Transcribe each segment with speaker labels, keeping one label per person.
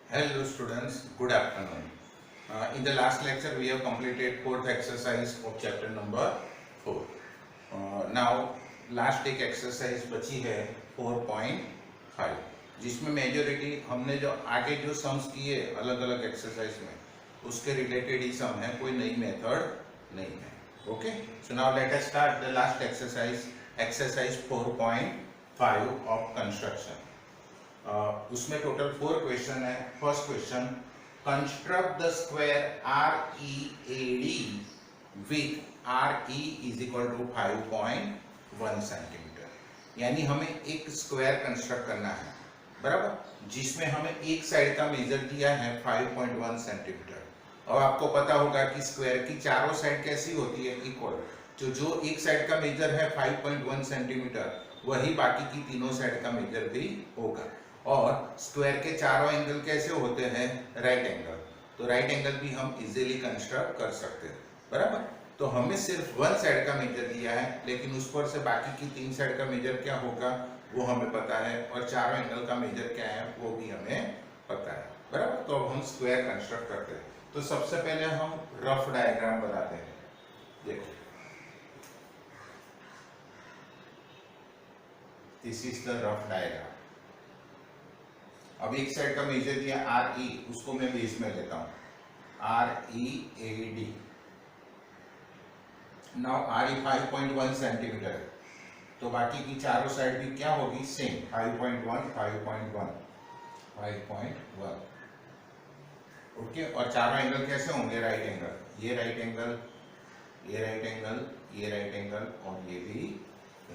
Speaker 1: Hello students, good afternoon. In the last lecture we have completed fourth exercise of chapter number 4. Now last एक exercise बची है 4.5 जिसमें majority हमने जो आगे जो सम्स किए अलग अलग एक्सरसाइज में उसके रिलेटेड ही सम है, कोई नई मेथड नहीं है. Okay, so now let us start the last exercise 4.5 of construction. उसमें टोटल 4 क्वेश्चन है. First question, construct the square R E A D with R E is equal to 5.1 centimetre. यानी हमें एक स्क्वायर कंस्ट्रक्ट करना है, बराबर, जिसमें हमें एक साइड का मेजर दिया है 5.1 सेंटीमीटर. अब आपको पता होगा कि स्क्वायर की चारों साइड कैसी होती है, इक्वल. तो जो एक साइड का मेजर है 5.1 सेंटीमीटर वही बाकी की तीनों साइड का मेजर भी होगा. और स्क्वायर के चारों एंगल कैसे होते हैं, राइट एंगल. तो राइट एंगल भी हम इजीली कंस्ट्रक्ट कर सकते हैं, बराबर. तो हमें सिर्फ वन साइड का मेजर दिया है, लेकिन उस पर से बाकी की तीन साइड का मेजर क्या होगा वो हमें पता है, और चारों एंगल का मेजर क्या है वो भी हमें पता है, बराबर. तो अब हम स्क्वायर कंस्ट्रक्ट करते हैं. तो सबसे पहले हम रफ डायग्राम बनाते हैं. देखो, this is the rough diagram. अब एक साइड का मेजर दिया आर ई, उसको मैं बेस में लेता हूं, are E A D. Now R E 5.1 centimetre है, तो बाकी की चारों साइड भी क्या होगी, सेम 5.1 5.1 5.1. ओके, और चारों एंगल कैसे होंगे, राइट एंगल. ये राइट एंगल, ये राइट एंगल, ये राइट एंगल और ये भी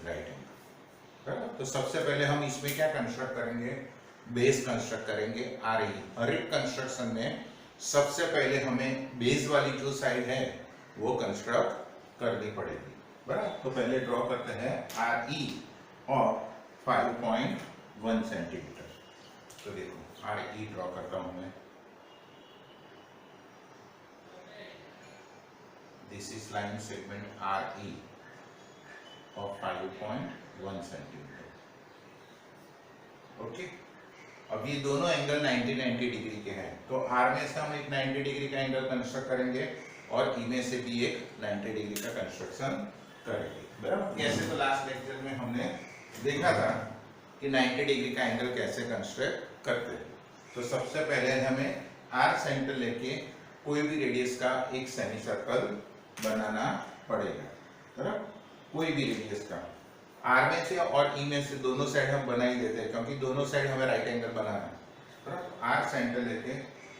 Speaker 1: राइट एंगल. तो सबसे पहले हम इसमें क्या कंस्ट्रक्ट करेंगे, बेस कंस्ट्रक्ट करेंगे. आर ई हर एक कंस्ट्रक्शन में सबसे पहले हमें बेस वाली जो साइड है वो कंस्ट्रक्ट करनी पड़ेगी, बराबर. तो पहले ड्रॉ करते हैं आर ई और 5.1 सेंटीमीटर. तो देखो आर ई ड्रॉ करता हूं मैं. This is line segment R E और 5.1 सेंटीमीटर. ओके, अब ये दोनों एंगल 90-90 डिग्री के हैं, तो आर में से हम एक 90 डिग्री का एंगल कंस्ट्रक्ट करेंगे और ई में से भी एक 90 डिग्री का कंस्ट्रक्शन करेंगे, बराबर. कैसे, तो लास्ट लेक्चर में हमने देखा था कि 90 डिग्री का एंगल कैसे कंस्ट्रक्ट करते हैं. तो सबसे पहले हमें आर सेंटर लेके कोई भी रेडियस का एक सेमी सर्कल बनाना पड़ेगा, बराबर. कोई भी रेडियस का आर में से और ई में से दोनों साइड हम बना ही देते हैं, क्योंकि दोनों साइड हमें राइट एंगल बनाना है, बराबर. आर सेंटर लेके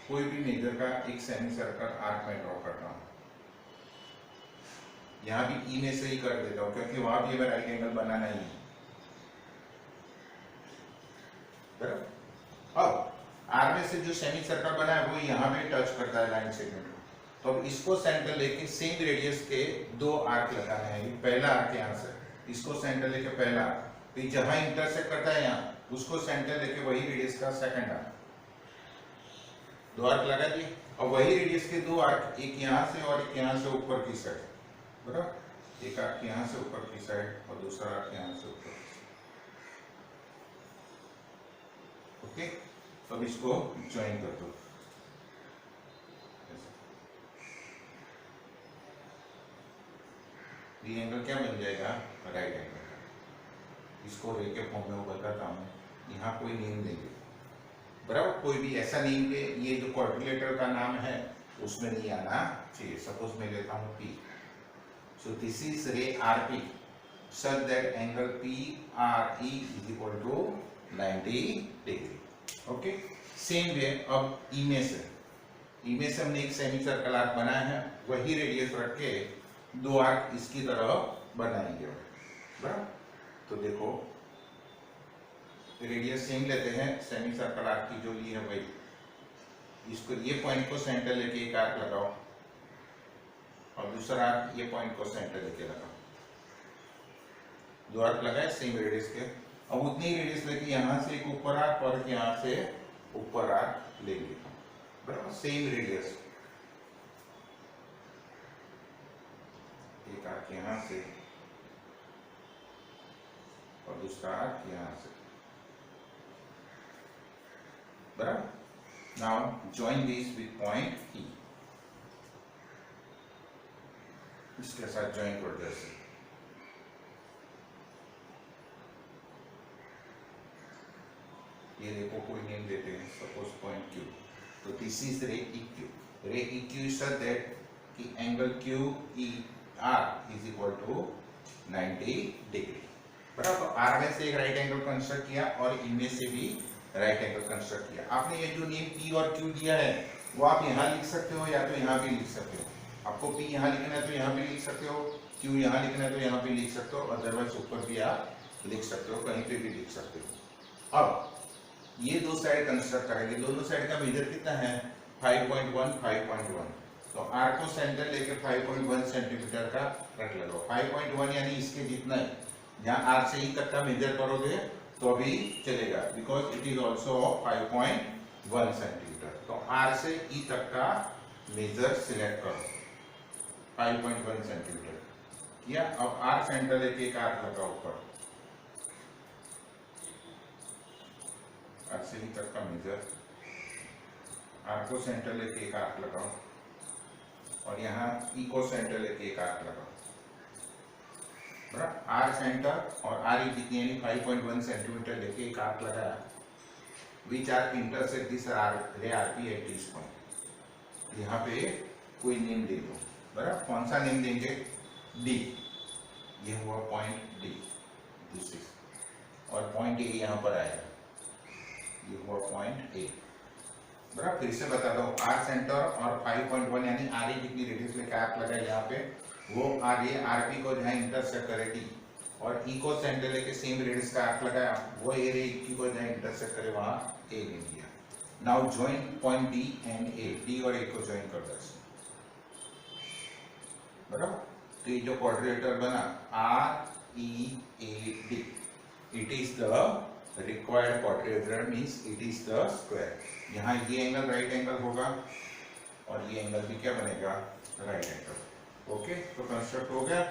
Speaker 1: कोई भी मेजर का एक सेमी सर्कल आर्क में ड्रॉ करता हूँ. यहाँ भी ई में से ही कर देता हूँ, क्योंकि वहां भी हमें राइट एंगल बनाना ही है, बराबर. अब आर में से जो सेमी सर्कल बना है वो यहाँ पे टच करता है लाइन सेगमेंट को. तो अब इसको सेंटर लेके सेम रेडियस के दो आर्क लगाने हैं. पहला आर्क यहाँ से, इसको सेंटर लेके पहला, फिर जहां इंटरसेक्ट करता है यहाँ उसको सेंटर लेके वही रेडियस का सेकंड आर्क. दो आर्क लगा दिए. और वही रेडियस के दो आर्क, एक यहाँ से और एक यहाँ से ऊपर की साइड, बराबर. एक आर्क यहाँ से ऊपर की साइड और दूसरा आर्क यहाँ से ऊपर. ओके, अब इसको ज्वाइन कर दो. ये एंगल क्या बन जाएगा, राइट एंगल. इसको रे के फॉर्म में बताता हूँ. यहाँ कोई नेम देंगे, बराबर. कोई भी ऐसा नेम के, ये जो क्वाड्रिलेटरल का नाम है उसमें नहीं आना चाहिए. सपोज मैं लेता हूँ P. So this is ray R P such that angle P R E is equal to 90 degree. Okay, same way अब ई में से हमने एक सेमी सर्कल आर्क बनाया है, वही रेडियस रख के दो आर्क इसकी तरफ बनाएंगे, बराबर. तो देखो रेडियस सेम लेते हैं, सेमी सर्कल आर्क की जो ली है वही. इसको ये पॉइंट को सेंटर लेके एक आर्क लगाओ और दूसरा आर्क ये पॉइंट को सेंटर लेके लगाओ. दो आर्क लगाए सेम रेडियस के. अब उतनी रेडियस लेके यहाँ से एक ऊपर आर्क और यहाँ से ऊपर आर्क लेंगे, बराबर. सेम रेडियस, एक आर्क यहाँ से और दूसरा आर्क यहाँ से, बराबर. Now join this with point E. इसके साथ ज्वाइन कर दे। ये देखो कोई नेम देते हैं, सपोज पॉइंट Q, तो दिस इज रे EQ. रे EQ is such that कि angle QER is equal to 90 degree. बराबर, R में से एक राइट एंगल कंस्ट्रक्ट किया और इनमें से भी राइट एंगल कंस्ट्रक्ट किया। आपने ये जो नेम P और Q दिया है वो आप यहाँ लिख सकते हो या तो यहाँ भी लिख सकते हो। आपको P यहाँ लिखना है तो यहाँ भी लिख सकते हो, Q यहाँ लिखना है तो यहाँ भी लिख सकते हो, अदरवाइज ऊपर भी आप लिख सकते हो, कहीं पे भी लिख सकते हो। अब ये दो साइड कंस्ट्रक्ट करेंगे, दोनों साइड का मेजर कितना है 5.1 5.1, तो R को सेंटर लेके 5.1 सेंटीमीटर का रख लो। 5.1 यानी इसके जितना है, जहाँ R से E तक का मेजर करोगे तो भी चलेगा, because it is also 5.1 centimetre. तो R से E तक का मेजर सिलेक्ट करो 5.1 सेंटीमीटर किया। अब R सेंटर लेके एक आर्क लगा ऊपर, R से E तक का मेजर, R को सेंटर लेके एक आर्क लगाओ और यहाँ E को सेंटर लेके एक आर्क लगाओ। बराबर, R सेंटर और R E जितनी यानी 5.1 सेंटीमीटर लेके एक आर्क लगाया, विच आर्क इंटरसेक्ट दिस रे RP एट दिस पॉइंट। यहाँ पे कोई नेम दे दो। बराबर, कौन सा नेम देंगे, D, ये हुआ पॉइंट D, दिस इज, और पॉइंट A यहाँ पर आएगा, ये हुआ पॉइंट A। बराबर, फिर से बता दो, R सेंटर और 5.1 यानी RE जितनी रेडियस लेकर आर्क लगाए यहाँ पे, वो RA RP को जहाँ इंटरसेक्ट करे D, और E को सेंटर लेके सेम रेडियस का आर्क लगाया, वो A रे EQ को जहाँ इंटरसेक्ट करे वहाँ A ले लिया। Now join point D and A, D और A को जॉइन कर दो। बराबर, तो ये जो क्वाड्रिलेटरल बना READ, it is the required quadrilateral, means it is the square। यहाँ ये एंगल राइट एंगल होगा और ये एंगल भी क्या बनेगा, राइट एंगल। ओके, तो कंस्ट्रक्ट हो गया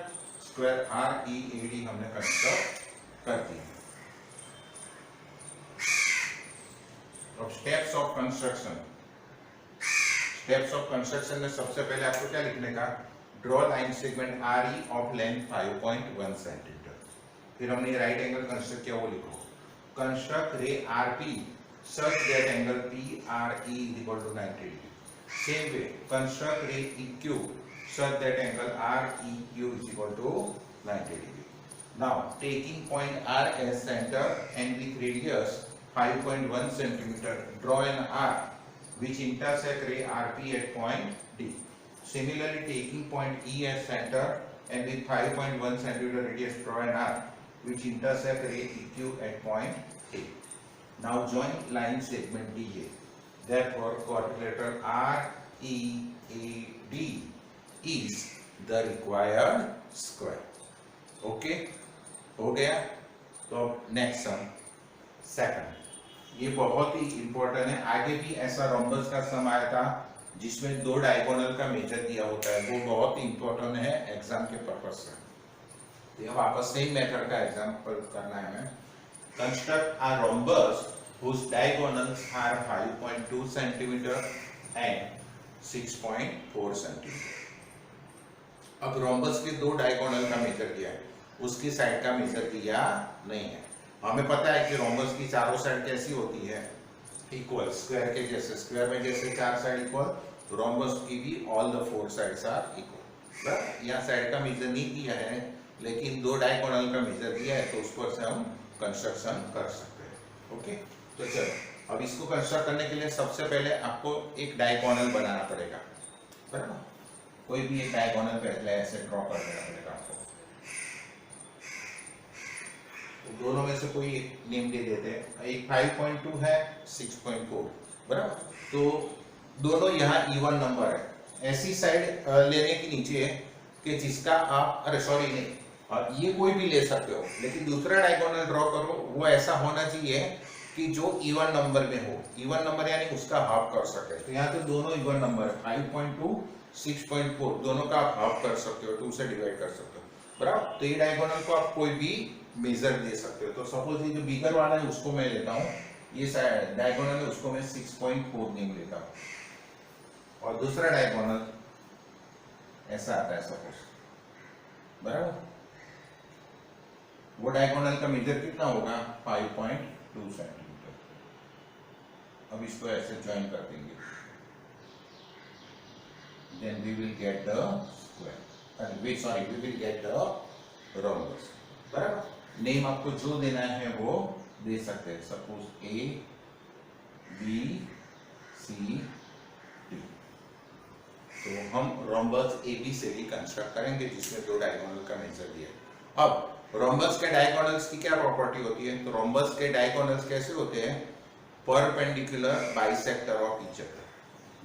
Speaker 1: स्क्वायर READ, हमने कंस्ट्रक्ट कर दिया। अब steps of construction, steps of construction में सबसे पहले आपको क्या लिखने का, draw line segment RE of length 5.1 centimetre. फिर हमने राइट एंगल कंस्ट्रक्ट किया, वो लिखो, construct ray RP such that angle PRE is equal to 90 degree. Same way, construct ray EQ such that angle REQ is equal to 90 degree. Now, taking point R as center and with radius 5.1 centimeter, draw an arc which intersect ray RP at point D. Similarly, taking point E as center and with 5.1 centimeter radius, draw an arc which intersect ray EQ at point A. Now join line segment DA. Therefore, quadrilateral READ is the required square. Okay, हो गया। तो next sum, second, ये बहुत ही important है। आगे भी ऐसा rhombus का सम आया था जिसमें दो डायगोनल का मेजर दिया होता है, वो बहुत ही इंपॉर्टेंट है एग्जाम के पर्पज से। अब आपस सेम मेथड का एग्जांपल करना है हमें। Construct a rhombus whose diagonals are 5.2 centimetre and 6.4 centimetre. अब रोम्बस के दो डायगोनल का मेजर दिया है, उसकी साइड का मेजर दिया नहीं है। हमें पता है कि रोम्बस की चारों साइड कैसी होती है, इक्वल, स्क्वायर के जैसे। स्क्वायर में जैसे चार साइड इक्वल, रोम्बस की भी all the four sides are equal. यहाँ साइड का मेजर नहीं दिया है, लेकिन दो डायगोनल का मेजर दिया है, तो उस पर से हम कंस्ट्रक्शन कर सकते हैं। ओके, तो चलो अब इसको कंस्ट्रक्ट करने के लिए सबसे पहले आपको एक डायगोनल बनाना पड़ेगा। बराबर, कोई भी एक डायगोनल पहले ऐसे ड्रॉ कर देना पड़ेगा आपको। तो दोनों में से कोई एक नेम दे देते हैं, एक 5.2 है, 6.4। बराबर, तो दोनों यहाँ इवन नंबर है। ऐसी साइड लेने की नीचे कि जिसका आप, अरे सॉरी नहीं, और ये कोई भी ले सकते हो, लेकिन दूसरा डायगोनल ड्रॉ करो वो ऐसा होना चाहिए कि जो इवन नंबर में हो। इवन नंबर यानी उसका हाफ कर सके। तो यहाँ तो दोनों इवन नंबर है, 5.2 6.4, दोनों का आप हाफ कर सकते हो, 2 से डिवाइड कर सकते हो। बराबर, तो ये डायगोनल को आप कोई भी मेजर दे सकते हो। तो सपोज ये जो बिगर वाला है उसको मैं लेता हूँ ये डायगोनल है उसको मैं 6.4 नेम लेता हूँ, और दूसरा डायगोनल ऐसा आता है सपोज, बराबर। वो डायगोनल का मेजर कितना होगा 5.2 सेंटीमीटर। अब इसको ऐसे ज्वाइन कर देंगे, then we will get the square, we will get the rhombus, बराबर। नेम आपको जो देना है वो दे सकते हैं, suppose A B C D। तो हम रोम्बस AB से भी कंस्ट्रक्ट करेंगे जिसमें दो डायगोनल का मेजर दिया है। अब रोम्बस के डायगोनल्स की क्या प्रॉपर्टी होती है, तो रोम्बस के डायगोनल्स कैसे होते हैं, perpendicular bisector of each other,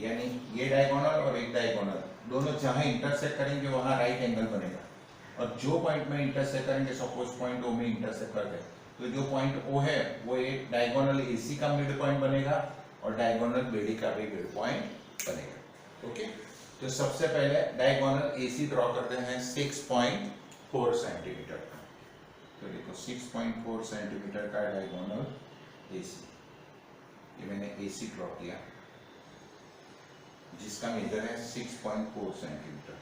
Speaker 1: यानी ये डायगोनल और एक डायगोनल दोनों जहां इंटरसेक्ट करेंगे वहां राइट एंगल बनेगा, और जो पॉइंट में इंटरसेक्ट करेंगे, सपोज पॉइंट O में इंटरसेक्ट करते हैं, तो जो पॉइंट O है वो एक डायगोनल AC का मिड पॉइंट बनेगा और डायगोनल BD का भी मिड पॉइंट बनेगा। ओके, तो सबसे पहले डायगोनल AC ड्रॉ करते हैं 6.4 सेंटीमीटर का। तो देखो 6.4 सेंटीमीटर का डायगोनल AC, ये मैंने AC ड्रॉ किया जिसका मेजर है 6.4 सेंटीमीटर,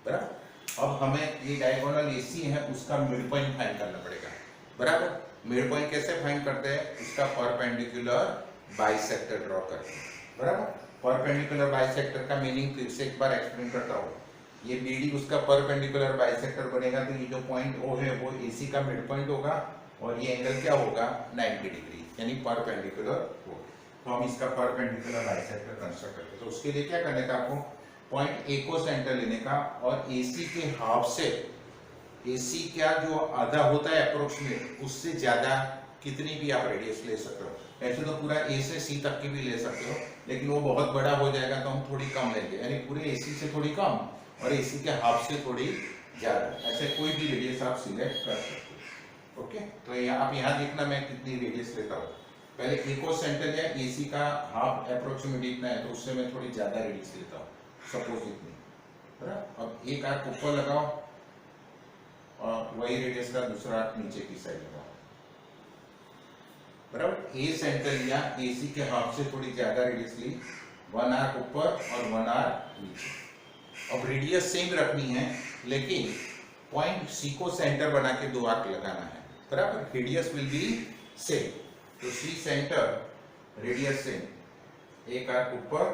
Speaker 1: बराबर। अब हमें ये डायगोनल AC है उसका मिड पॉइंट फाइंड करना पड़ेगा, बराबर। मिड पॉइंट कैसे फाइंड करते हैं, उसका परपेंडिकुलर बाइसेक्टर ड्रॉ करते हैं, बराबर। परपेंडिकुलर बाइसेक्टर का मीनिंग फिर से एक बार एक्सप्लेन करता हूँ। ये BD उसका परपेंडिकुलर बाइसेक्टर बनेगा, तो ये जो पॉइंट O है वो AC का मिड पॉइंट होगा, और ये एंगल क्या होगा 90 डिग्री, यानी परपेंडिकुलर होगा। तो हम इसका परपेंडिकुलर बाइसेक्टर कंस्ट्रक्ट करते हैं। तो उसके लिए क्या करने का, आपको पॉइंट A को सेंटर लेने का, और AC के हाफ से, AC का जो आधा होता है अप्रोक्सीमेट, उससे ज्यादा कितनी भी आप रेडियस ले सकते हो। ऐसे तो पूरा A से C तक की भी ले सकते हो, लेकिन वो बहुत बड़ा हो जाएगा तो हम थोड़ी कम लेंगे, यानी पूरे AC से थोड़ी कम और AC के हाफ से थोड़ी ज्यादा, ऐसे कोई भी रेडियस आप सिलेक्ट कर सकते हो। ओके, तो आप यहाँ देखना मैं कितनी रेडियस लेता हूँ। पहले A को सेंटर लिया, AC का हाफ अप्रोक्सीमेट इतना है, तो उससे मैं थोड़ी ज्यादा रेडियस लेता हूँ, सपोज इतनी, बराबर। अब एक आर्क ऊपर लगाओ और वही रेडियस का दूसरा नीचे की साइड लगाओ, बराबर। A सेंटर लिया, AC के हाफ से थोड़ी ज्यादा रेडियस ली, 1 आर्क ऊपर और 1 आर्क नीचे। अब रेडियस सेम रखनी है, लेकिन पॉइंट C को सेंटर बना के 2 आर्क लगाना है, बराबर। रेडियस विल बी सेम, तो C सेंटर, रेडियस सेम, एक आर्क ऊपर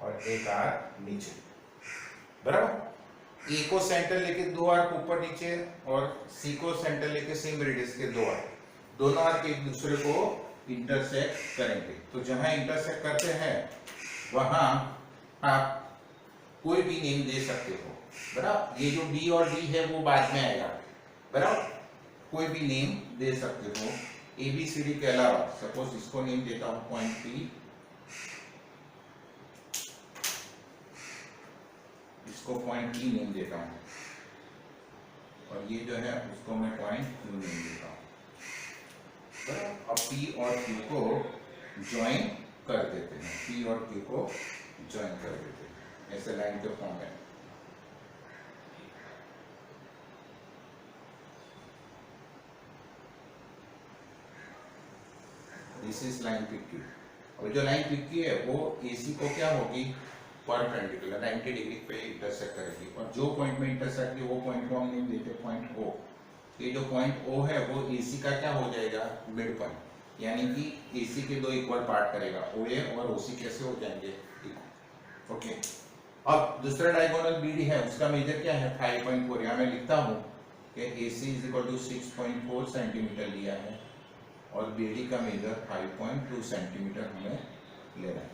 Speaker 1: और एक आर्क नीचे, बराबर। A को सेंटर लेके 2 आर्क ऊपर नीचे, और C को सेंटर लेके सेम रेडियस के 2 आर्क, दोनों आर्क एक दूसरे को इंटरसेक्ट करेंगे। तो जहां इंटरसेक्ट करते हैं वहां आप कोई भी नेम दे सकते हो, बराबर। ये जो B और D है वो बाद में आएगा, बराबर। कोई भी नेम दे सकते हो ABCD के अलावा। सपोज इसको नेम देता हूं पॉइंट P, इसको पॉइंट P नेम देता हूं, और ये जो है उसको मैं पॉइंट Q नेम देता हूं, बराबर। अब P और Q को ज्वाइन कर देते हैं, P और Q को ज्वाइन कर देते हैं, ऐसे लाइन के फॉर्म में। This is line PQ। और जो लाइन PQ है वो AC को क्या होगी, परपेंडिकुलर 90 डिग्री पे इंटरसेक्ट करेगी, और जो पॉइंट में इंटरसेक्ट है वो पॉइंट को हम नेम देते हैं पॉइंट O। ये जो पॉइंट O है वो AC का क्या हो जाएगा, मिड पॉइंट, यानी कि AC के 2 इक्वल पार्ट करेगा, OA और OC कैसे हो जाएंगे इक्वल। ओके, अब दूसरा डायगोनल BD है, उसका मेजर क्या है 5.4। यहाँ मैं लिखता हूँ कि AC is equal to 6.4 centimetre लिया है, और BD का मेजर 5.2 सेंटीमीटर हमें लेना है।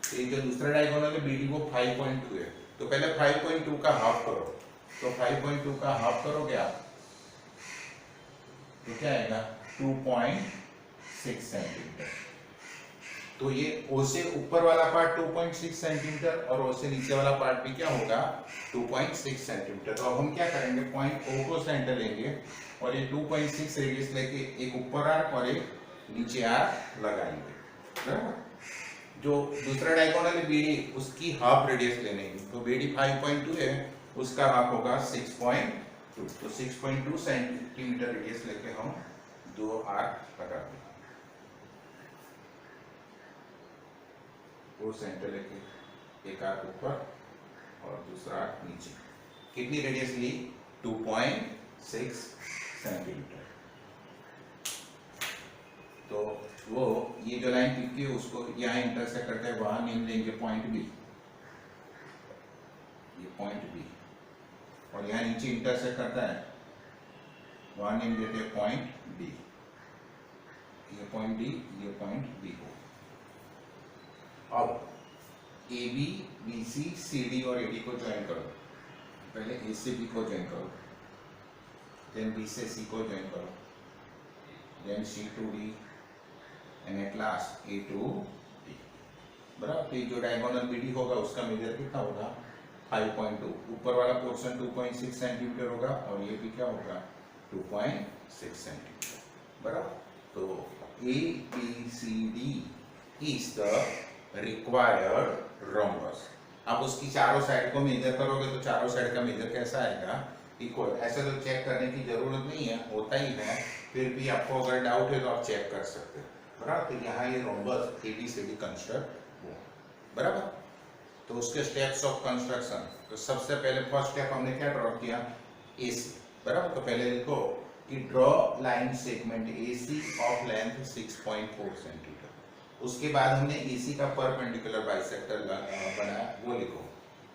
Speaker 1: तो ये जो दूसरा डायगोनल है BD वो 5.2 है, तो पहले 5.2 का हाफ करो, तो 5.2 का हाफ करोगे आप तो क्या आएगा 2.6 सेंटीमीटर। तो ये O से ऊपर वाला पार्ट 2.6 सेंटीमीटर और O से नीचे वाला पार्ट भी क्या होगा 2.6 सेंटीमीटर। तो अब हम क्या करेंगे, पॉइंट O को सेंटर लेंगे और ये 2.6 रेडियस लेके एक ऊपर आर्क और एक नीचे आर्क लगाएंगे, बराबर। जो दूसरा डायगोनल है BD, उसकी हाफ रेडियस लेने की, तो BD 5.2 है, उसका हाफ होगा 6.2, तो 6.2 सेंटीमीटर रेडियस लेके हम दो आर्क लगा दो, वो सेंटर लेके एक आर्क ऊपर और दूसरा आर्क नीचे। कितनी रेडियस ली? 2.6 सेंटीमीटर। तो वो ये जो लाइन पीक्यू है उसको यहाँ इंटरसेक्ट करता है, वहां नेम लेंगे पॉइंट बी, ये पॉइंट बी, और यहाँ नीचे इंटरसेक्ट करता है, वहां नेम देते हैं पॉइंट डी। ये पॉइंट डी, ये पॉइंट बी हो। अब A B, B C, C D और ए डी को ज्वाइन करो। पहले ए से बी को ज्वाइन करो, देन बी से सी को ज्वाइन करो, then C to D, and at last A to D. बराबर। तो जो डायगोनल बी डी होगा उसका मेजर कितना होगा? 5.2। ऊपर वाला पोर्शन 2.6 सेंटीमीटर होगा और ये भी क्या होगा? 2.6 सेंटीमीटर। बराबर। तो A B C D is the required rhombus. आप उसकी चारों साइड को मेजर करोगे तो चारों साइड का मेजर कैसा आएगा? इक्वल। ऐसा तो चेक करने की जरूरत नहीं है, होता ही है, फिर भी आपको अगर डाउट है तो आप चेक कर सकते हैं। बराबर। तो यहाँ ये रोम्बस एबीसीडी कंस्ट्रक्ट हुआ। बराबर। तो उसके स्टेप्स ऑफ कंस्ट्रक्शन, तो सबसे पहले फर्स्ट स्टेप हमने क्या ड्रॉ किया? एसी। बराबर। तो पहले लिखो कि draw line segment AC of length 6.4 centimetre. उसके बाद हमने एसी का परपेंडिकुलर बाइसेक्टर बनाया, वो लिखो।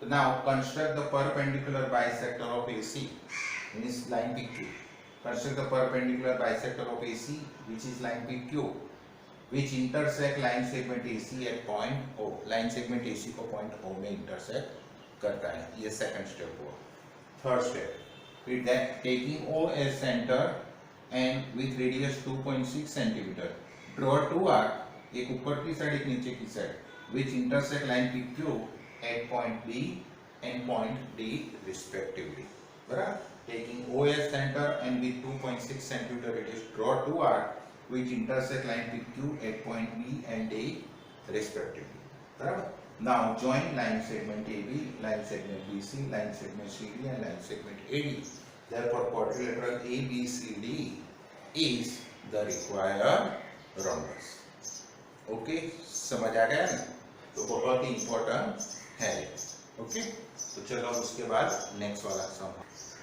Speaker 1: तो now construct the perpendicular bisector of AC means line PQ। Construct the perpendicular bisector of AC which is line PQ which intersect line segment AC at point O। Line segment AC को point O में intersect करता है। ये second step हुआ। Third step, with that taking O as center and with radius 2.6 centimetre draw two arc, एक ऊपर की side एक नीचे की side, which intersect line PQ at point B and point D respectively। बराबर। taking O as center and with 2.6 centimetre radius draw two arc which intersect line PQ at point B and A respectively। बराबर। Now join line segment AB, line segment BC, line segment CD and line segment AD। Therefore quadrilateral ABCD is the required rhombus। Okay, समझ आ गया ना? तो बहुत ही important है। Okay, तो चलो उसके बाद नेक्स्ट वाला sum.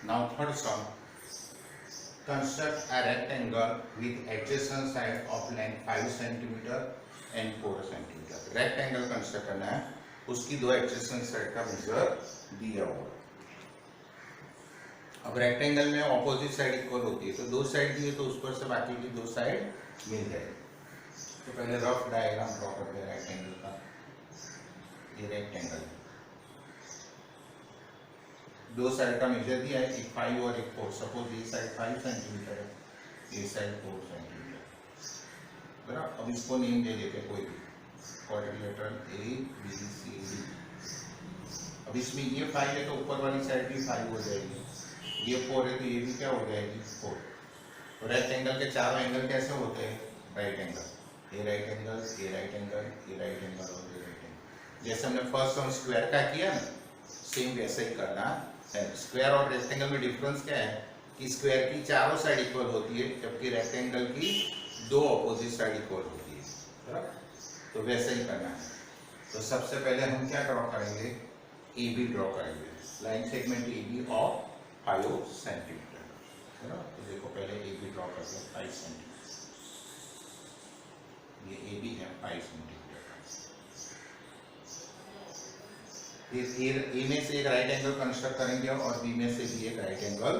Speaker 1: Now third sum, construct a rectangle with adjacent side of length 5 cm and 4 cm। Rectangle construct करना है, उसकी दो एडजेसेंट साइड का मेजर दिया हुआ। अब रेक्टेंगल में ऑपोजिट साइड इक्वल होती है, तो दो साइड दिए तो उस पर से बाकी की दो साइड मिल जाएगी। तो पहले रफ डायग्राम ड्रॉ करते हैं रेक्टेंगल का। ये रेक्टेंगल दो साइड का मेजर दिया है, एक 5 और एक 4। सपोज ये साइड 5 सेंटीमीटर है, ये साइड 4 सेंटीमीटर। बराबर। अब इसको नेम दे देते कोई भी, क्वाड्रिलेटरल ABCD। अब इसमें ये 5 है तो ऊपर वाली साइड भी 5 हो जाएगी, ये 4 है तो ये भी क्या हो जाएगी? 4। तो रेक्टेंगल के चारों एंगल कैसे होते हैं? Right angle. ये राइट एंगल, ये राइट एंगल, ये राइट एंगल और ये राइट एंगल। जैसे हमने फर्स्ट सम स्क्वायर का किया ना, सेम वैसे ही करना है। स्क्वायर और रेक्टेंगल में डिफरेंस क्या है कि स्क्वायर की चारों साइड इक्वल होती है जबकि रेक्टेंगल की दो ऑपोजिट साइड इक्वल होती है। बराबर। तो वैसे ही करना है। तो सबसे पहले हम क्या ड्रॉ करेंगे? AB ड्रॉ करेंगे, line segment AB of 5 centimetre. बराबर। तो देखो पहले AB ड्रॉ करते हैं 5 सेंटीमीटर। ये AB है 5 सेंटीमीटर। फिर ए में से एक राइट एंगल कंस्ट्रक्ट करेंगे और बी में से भी एक राइट एंगल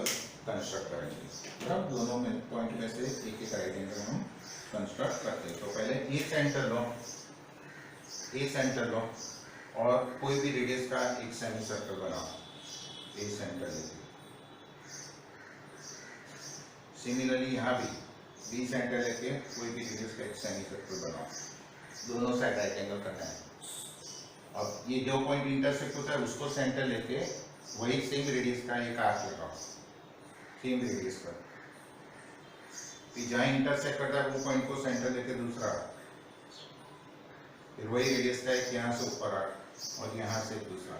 Speaker 1: कंस्ट्रक्ट करेंगे। बराबर। दोनों में पॉइंट में से एक एक राइट एंगल हम कंस्ट्रक्ट करते हैं। तो पहले ए सेंटर लो, ए सेंटर लो और कोई भी रेडियस का एक सेमी सर्कल बनाओ। ए सेंटर लेके सिमिलरली यहाँ भी बी सेंटर लेके कोई भी रेडियस का एक सेमी सर्कल बनाओ। दोनों साइड राइट एंगल करना है। अब ये जो पॉइंट इंटरसेक्ट होता है उसको सेंटर लेके वही सेम रेडियस का एक आर्क लगाओ, सेम रेडियस पर। फिर जहाँ इंटरसेक्ट करता है वो पॉइंट को सेंटर लेके दूसरा, फिर वही रेडियस का एक यहाँ से ऊपर आर्क और यहाँ से दूसरा।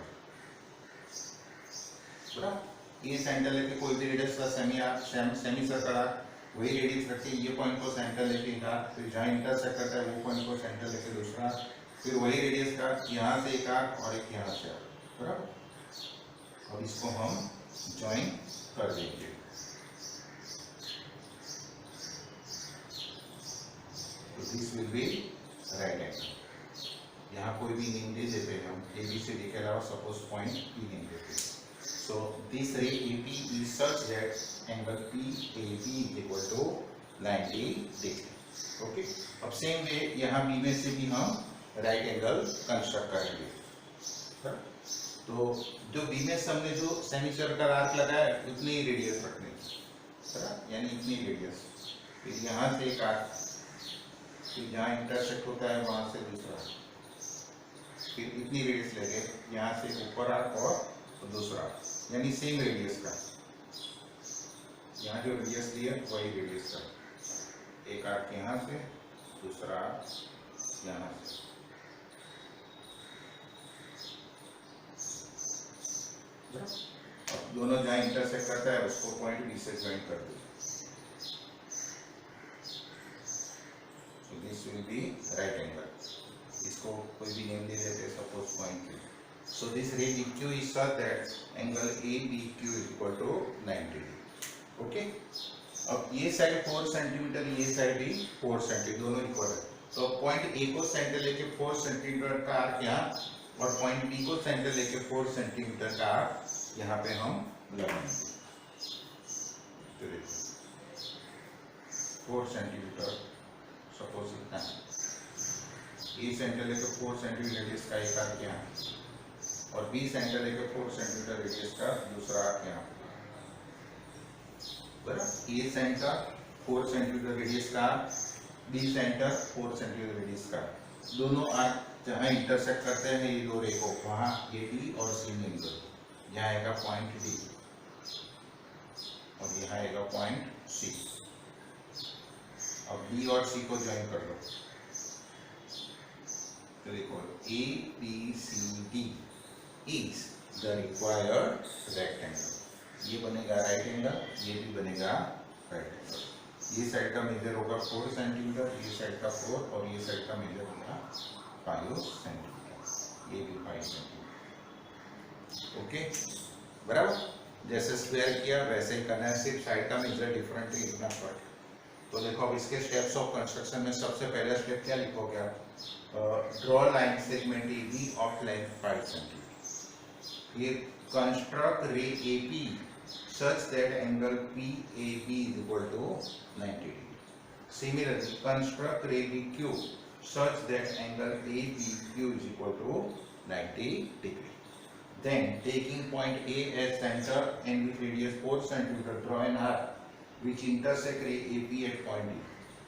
Speaker 1: बराबर। ये सेंटर लेके कोई भी रेडियस का सेमी सर्कल आर्क वही रेडियस रख के ये पॉइंट को सेंटर लेके एक आर्क, फिर जहाँ इंटरसेक्ट करता है वो पॉइंट को सेंटर लेके दूसरा, फिर वही रेडियस का यहाँ से एक आर्क और एक यहाँ से आर्क, बराबर। और इसको हम ज्वाइन कर देंगे। तो this will be right angle. यहाँ कोई भी नेम दे देते हैं हम, ABCD के अलावा सपोज पॉइंट P नेम देते हैं। So this ray AP is such that angle PAP is equal to 90 degree. Okay. अब सेम वे यहाँ B में से भी हम राइट एंगल कंस्ट्रक्ट करेंगे। तो जो B में से हमने जो सेमी सर्कल आर्क लगाया है उतनी ही रेडियस रखनी है, यानी इतनी रेडियस। फिर यहाँ से एक आर्क, फिर जहाँ इंटरसेक्ट होता है वहाँ से दूसरा, फिर इतनी रेडियस लेंगे, यहाँ से ऊपर आर्क और दूसरा, यानी सेम रेडियस का। यहाँ जो रेडियस लिया वही रेडियस का, एक आर्क यहाँ से, दूसरा यहाँ से। अब दोनों जहाँ इंटरसेक्ट करता है उसको पॉइंट बी से ज्वाइन कर दो। So this will be right angle. इसको कोई भी नेम दे देते हैं, suppose point Q. So this ray BQ is such that angle ABQ is equal to 90 degree. Okay. अब ये साइड 4 सेंटीमीटर, ये साइड भी 4 सेंटीमीटर, दोनों इक्वल है। तो पॉइंट A को सेंटर लेके 4 सेंटीमीटर का आर्क यहाँ, और पॉइंट B को सेंटर लेके 4 सेंटीमीटर का आर्क यहाँ पे हम लगाएंगे। तो देखो 4 सेंटीमीटर सपोज इतना है, A सेंटर लेके 4 सेंटीमीटर रेडियस का एक आर्क यहाँ, और B सेंटर लेके 4 सेंटीमीटर रेडियस का दूसरा आर्क यहाँ, बराबर। A सेंटर 4 सेंटीमीटर रेडियस का, B सेंटर 4 सेंटीमीटर रेडियस का, दोनों आर्क जहाँ इंटरसेक्ट करते हैं ये दो रेखों, वहाँ ये D और C नेम दो। यहाँ आएगा पॉइंट D और यहाँ आएगा पॉइंट C। अब B और C को ज्वाइन कर लो, तो देखो ABCD is the required rectangle. ये बनेगा राइट एंगल, ये भी बनेगा राइट एंगल। ये साइड का मेजर होगा 4 सेंटीमीटर, ये साइड का 4, और ये साइड का मेजर होगा 5 सेंटीमीटर, ये भी 5 सेंटीमीटर। ओके, बराबर। जैसे स्क्वायर किया वैसे ही करना है, सिर्फ साइड का मेजर डिफरेंट है, इतना फर्क। तो देखो अब इसके स्टेप्स ऑफ कंस्ट्रक्शन में सबसे पहला स्टेप क्या लिखोगे आप? Draw line segment AB of length 5 centimetre. ये construct ray AP such that angle PAB is equal to 90 degree. Similarly, construct ray BQ such that angle ABQ is equal to 90 degree. Then, taking point A as center and with radius 4 cm, draw an arc which intersect ray AP at point D.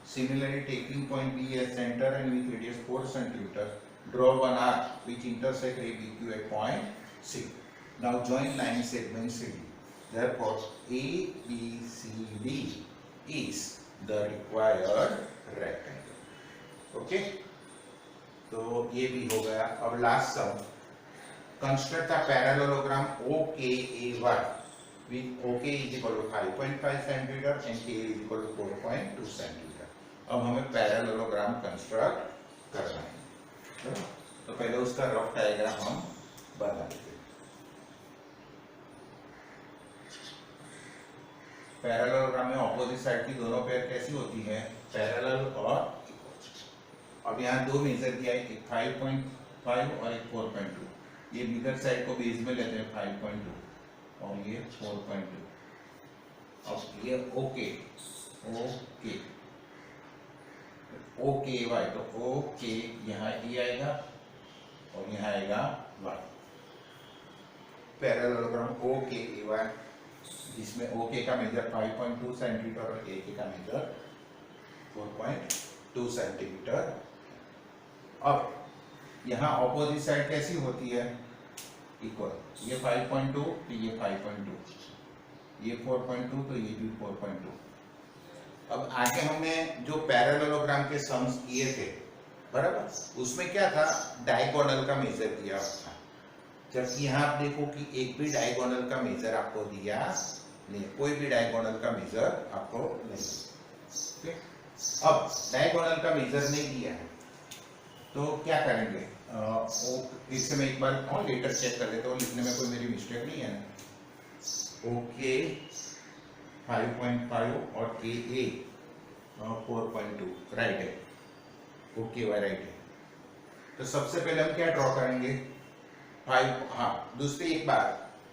Speaker 1: Similarly, taking point B as center and with radius 4 cm, draw one arc which intersect ray BQ at point C. Now join line segment CD. Therefore, ABCD is the required rectangle. Okay? तो ये भी हो गया। अब last sum, construct a parallelogram OKAY with OK is equal to 5.5 centimeter and K is equal to 4.2 centimeter. अब हमें parallelogram construct करना है। तो पहले उसका रफ डायग्राम हम बना लेते हैं। पैरेललोग्राम में ऑपोजिट साइड की दोनों पेयर कैसी होती है? पैरेलल और इक्वल। अब यहाँ दो मेजर दिया है, एक 5.5 और एक 4.2। ये बिगर साइड को बेस में लेते हैं 5.2 और ये 4.2। अब ये ओके ओके ओके वाई, तो ओके यहाँ ई आएगा और यहाँ आएगा वाई। पैरेललोग्राम ओके ए वाई, जिसमें ओके का मेजर 5.2 सेंटीमीटर और ए का मेजर 4.2 सेंटीमीटर। अब यहाँ ऑपोजिट साइड कैसी होती है? इक्वल। ये 5.2 तो ये 5.2, ये 4.2 तो ये भी 4.2। अब आगे हमने जो पैरेललोग्राम के सम्स किए थे, बराबर, उसमें क्या था? डायगोनल का मेजर दिया था। जबकि यहाँ आप देखो कि एक भी डायगोनल का मेजर आपको दिया नहीं, कोई भी डायगोनल का मेजर आपको नहीं। अब डायगोनल का मेजर नहीं दिया है तो क्या करेंगे, इससे मैं एक बार लेटर चेक कर लेता हूँ, लिखने में कोई मेरी मिस्टेक नहीं है ना। ओके 5.5 और के ए 4.2 राइट है, ओके वाई राइट है। तो सबसे पहले हम क्या ड्रॉ करेंगे 5, हाँ दूसरी एक बात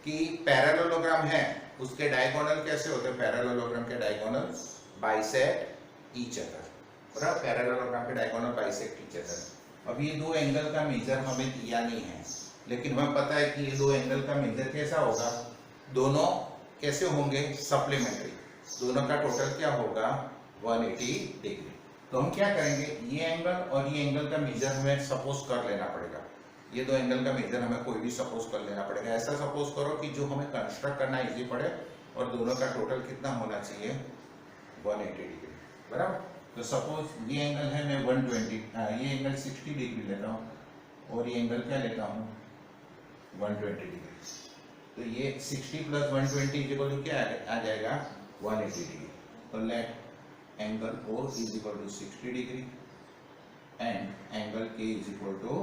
Speaker 1: कि पैरेललोग्राम है उसके डायगोनल कैसे होते हैं, पैरेललोग्राम के डायगोनल बाइसेक्ट ईच अदर, बराबर, पैरेललोग्राम के डायगोनल बाइसेक्ट ईच अदर। अब ये दो एंगल का मेजर हमें दिया नहीं है, लेकिन हमें पता है कि ये दो एंगल का मेजर कैसा होगा, दोनों कैसे होंगे सप्लीमेंट्री, दोनों का टोटल क्या होगा 180 डिग्री। तो हम क्या करेंगे, ये एंगल और ये एंगल का मेजर हमें सपोज कर लेना पड़ेगा, ये दो एंगल का मेजर हमें कोई भी सपोज कर लेना पड़ेगा। ऐसा सपोज करो कि जो हमें कंस्ट्रक्ट करना इजी पड़े और दोनों का टोटल कितना होना चाहिए 180 डिग्री, बराबर। तो सपोज ये एंगल है मैं 120, ये एंगल 60 डिग्री लेता हूँ और ये एंगल क्या लेता हूँ 120 डिग्री। तो ये 60 प्लस 120 इक्वल टू क्या आ जाएगा 180 डिग्री। तो let angle O is equal to 60 degree and angle K is equal to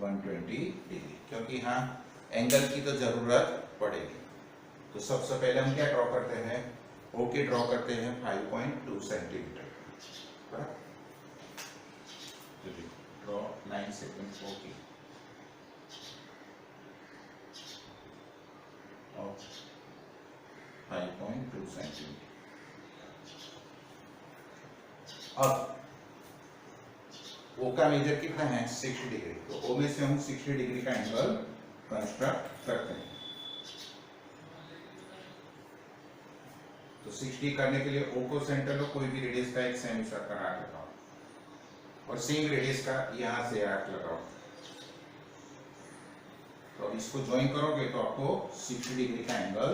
Speaker 1: 120 degree, क्योंकि हाँ एंगल की तो जरूरत पड़ेगी। तो सबसे पहले हम क्या ड्रॉ करते हैं, ओके ड्रॉ करते हैं 5.2 सेंटीमीटर, ड्रॉ 9 सेकेंड ओके और 5.2 सेंटीमीटर। अब O का मेजर कितना है 60 डिग्री, तो O में से हम 60 डिग्री का एंगल कंस्ट्रक्ट करते हैं। तो 60 करने के लिए O को सेंटर लो, कोई भी रेडियस का एक सेमी सर्कल आर्क लगाओ और सेम रेडियस का यहां से आर्क लगाओ। तो अब इसको ज्वाइन करोगे तो आपको 60 डिग्री का एंगल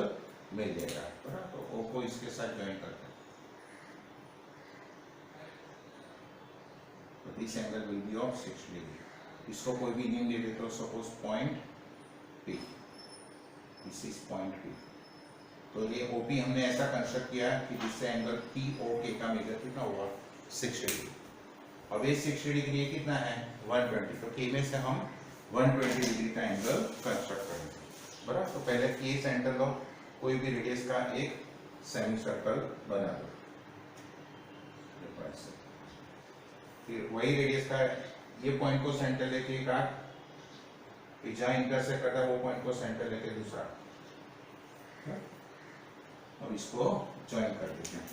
Speaker 1: मिल जाएगा, तो O को इसके साथ ज्वाइन करते हैं। This angle will be of 60 degree. इसको कोई भी नेम दे देते हो, suppose point P, this is point P। तो ये OP हमने ऐसा कंस्ट्रक्ट किया कि जिससे एंगल POK का मेजर कितना हुआ 60 डिग्री। अब ये 60 डिग्री ये कितना है 120, तो K में से हम 120 डिग्री का एंगल कंस्ट्रक्ट करेंगे, बराबर। तो पहले K सेंटर लो, कोई भी रेडियस का एक सेमी सर्कल बना दो, फिर वही रेडियस का ये पॉइंट को सेंटर लेके एक आर्क, जहां इंटरसेक्ट करता है वो पॉइंट को सेंटर लेके दूसरा, अब इसको ज्वाइन कर देते हैं,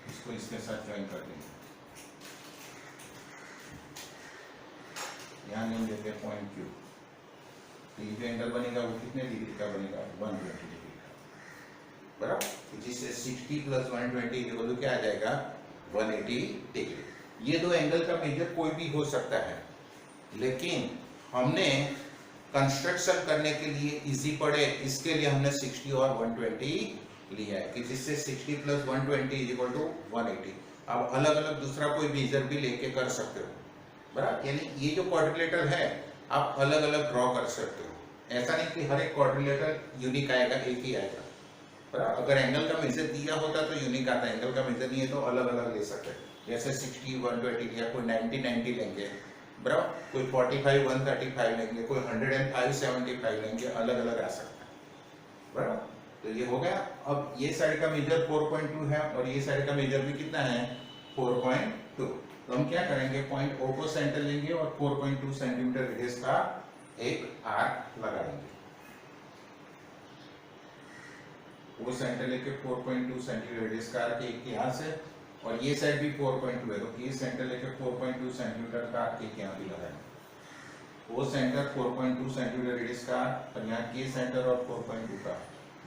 Speaker 1: इसको इसके साथ ज्वाइन कर देंगे। यहाँ नेम देते हैं पॉइंट Q। तो ये जो एंगल बनेगा वो कितने डिग्री का बनेगा 120 डिग्री का, बराबर। जिससे 60 प्लस 120 इक्वल टू क्या आ जाएगा 180 डिग्री। ये दो एंगल का मेजर कोई भी हो सकता है, लेकिन हमने कंस्ट्रक्शन करने के लिए इजी पड़े इसके लिए हमने 60 और 120 लिया है कि जिससे 60 प्लस 120 इक्वल टू 180। अब अलग अलग दूसरा कोई मेजर भी लेके कर सकते हो, बराबर। यानी ये जो क्वाड्रिलेटरल है आप अलग अलग ड्रॉ कर सकते हो, ऐसा नहीं कि हर एक क्वाड्रिलेटरल यूनिक आएगा, एक ही आएगा, बराबर। अगर एंगल का मेजर दिया होता तो यूनिक आता है, एंगल का मेजर नहीं है तो अलग अलग ले सकते हैं। जैसे 60 120 लिया, कोई 90 90 लेंगे, बराबर, कोई 45 135 लेंगे, कोई 105 75 लेंगे, अलग अलग आ सकता है, बराबर। तो ये हो गया। अब ये साइड का मेजर 4.2 है और ये साइड का मेजर भी कितना है 4.2। तो हम क्या करेंगे, पॉइंट O को सेंटर लेंगे और 4.2 सेंटीमीटर रेडियस का एक आर्क लगाएंगे। वो सेंटर लेके 4.2 सेंटीमीटर रेडियस का आर्क एक यहाँ से, और ये साइड भी 4.2 है, तो ये सेंटर लेके 4.2 सेंटीमीटर का आर्क एक यहाँ भी लगाएंगे। वो सेंटर 4.2 सेंटीमीटर रेडियस का और यहाँ के सेंटर और 4.2 का,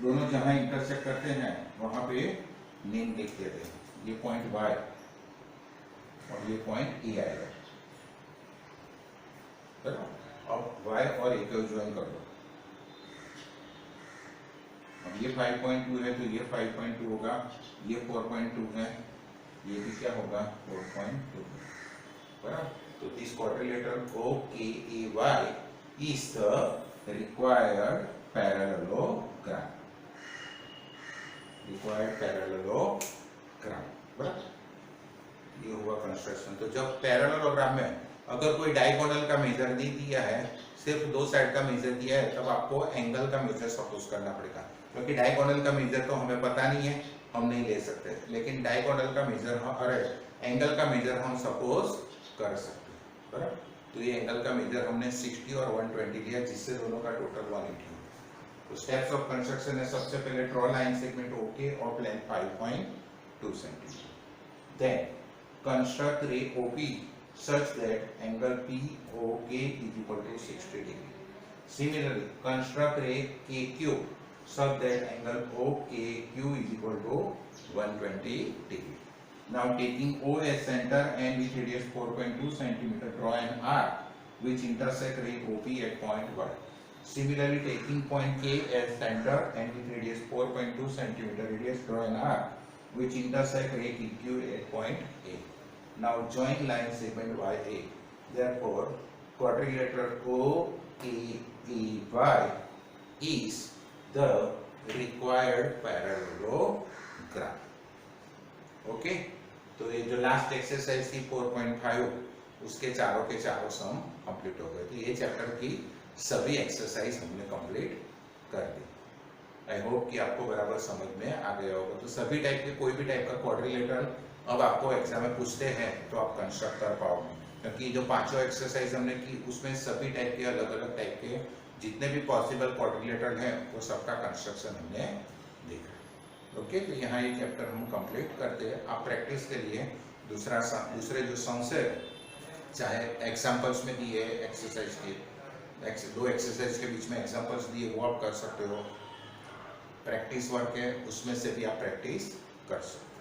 Speaker 1: दोनों जहाँ इंटरसेक्ट करते हैं वहां पे नेम लिख देते हैं। ये पॉइंट Y और ये पॉइंट E आएगा, अब Y और A को ज्वाइन कर दो। अब ये 5.2 है तो ये 5.2 होगा, ये 4.2 है, ये भी क्या होगा 4.2, बराबर। तो this quadrilateral OKAY is the required parallelogram। Required parallelogram, बराबर। ये हुआ कंस्ट्रक्शन। तो जब पैरेललोग्राम में अगर कोई डायगोनल का मेजर नहीं दिया है, सिर्फ दो साइड का मेजर दिया है, तब आपको एंगल का मेजर सपोज करना पड़ेगा, क्योंकि डायगोनल का मेजर तो हमें पता नहीं है, हम नहीं ले सकते, लेकिन डायगोनल का मेजर एंगल का मेजर हम सपोज कर सकते हैं, बराबर। तो ये एंगल का मेजर हमने 60 और 120 लिया, जिससे दोनों का टोटल 180 हो। तो स्टेप्स ऑफ कंस्ट्रक्शन है, सबसे पहले draw line segment okay of length 5.2 centimetre, then construct ray OP such that angle POK is equal to 60 degree. Similarly, construct ray KQ such that angle OKQ is equal to 120 degree. Now taking O as center and with radius 4.2 centimeter, draw an arc which intersect ray OP at point 1. Similarly, taking point K as center and with radius 4.2 centimeter radius, draw an arc which intersect ray PQ at point A. Now join line segment YA. Therefore, quadrilateral OAAY is the required parallelogram. Okay? तो ये जो last exercise थी 4.5, उसके चारों के चारों sum complete हो गए। तो ये चैप्टर की सभी एक्सरसाइज हमने कंप्लीट कर दी। आई होप कि आपको बराबर समझ में आ गया होगा। तो सभी टाइप के कोई भी टाइप का क्वाड्रिलेटरल अब आपको एग्जाम में पूछते हैं तो आप कंस्ट्रक्ट कर पाओगे, क्योंकि जो पांचों एक्सरसाइज हमने की उसमें सभी टाइप के अलग अलग टाइप के जितने भी पॉसिबल क्वाड्रिलेटरल हैं वो सबका कंस्ट्रक्शन हमने देखा। ओके, तो यहाँ ये चैप्टर हम कंप्लीट करते हैं। आप प्रैक्टिस के लिए दूसरे जो सॉन्ग्स है, चाहे एग्जाम्पल्स में दिए एक्सरसाइज के, दो एक्सरसाइज के बीच में एग्जाम्पल्स दिए वो आप कर सकते हो। प्रैक्टिस वर्क है, उसमें से भी आप प्रैक्टिस कर सकते हो।